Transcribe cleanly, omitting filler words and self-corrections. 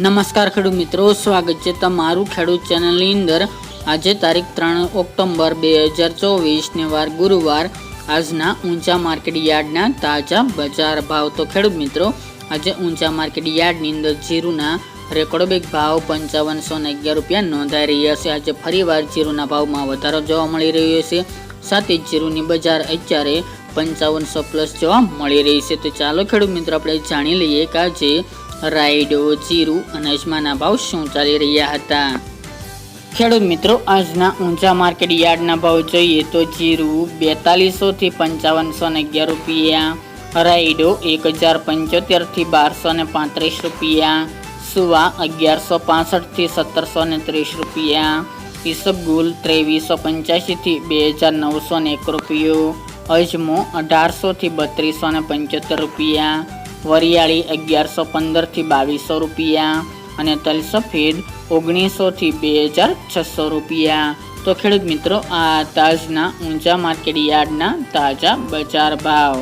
નમસ્કાર ખેડૂત મિત્રો, સ્વાગત છે તમારું ખેડૂત ચેનલની અંદર। આજે તારીખ 3 ઓક્ટોબર 2024 ને વાર ગુરુવાર। આજના ઊંચા માર્કેટ યાર્ડના તાજા બજાર ભાવ। તો ખેડૂત મિત્રો, આજે ઊંચા માર્કેટ યાર્ડની અંદર જીરુના રેકોર્ડ ભાવ 5511 રૂપિયા નોંધાઈ રહ્યા છે। આજે ફરીવાર જીરુના ભાવમાં વધારો જોવા મળી રહ્યો છે, સાથે જ જીરુની બજાર અત્યારે 5500 પ્લસ જોવા મળી રહી છે। તો ચાલો ખેડૂત મિત્રો, આપણે જાણી લઈએ કે આજે રાયડો, જીરુ અને અજમાના ભાવ શું ચાલી રહ્યા હતા। ખેડૂત મિત્રો, આજના ઊંચા માર્કેટ યાર્ડના ભાવ જોઈએ તો જીરુ 4200 થી 5511 રૂપિયા, રાયડો 1075 થી 1235 રૂપિયા, સુવા 1165 થી 1730 રૂપિયા, ઈસબગુલ 2385 થી 2901 રૂપિયો, અજમો 1800 થી 3275 રૂપિયા, વરિયાળી 1115 થી 2200 રૂપિયા અને તલ સફેદ 1900 થી 2600 રૂપિયા। તો ખેડૂત મિત્રો, આ તાજના ઊંચા માર્કેટ યાર્ડના તાજા બજાર ભાવ।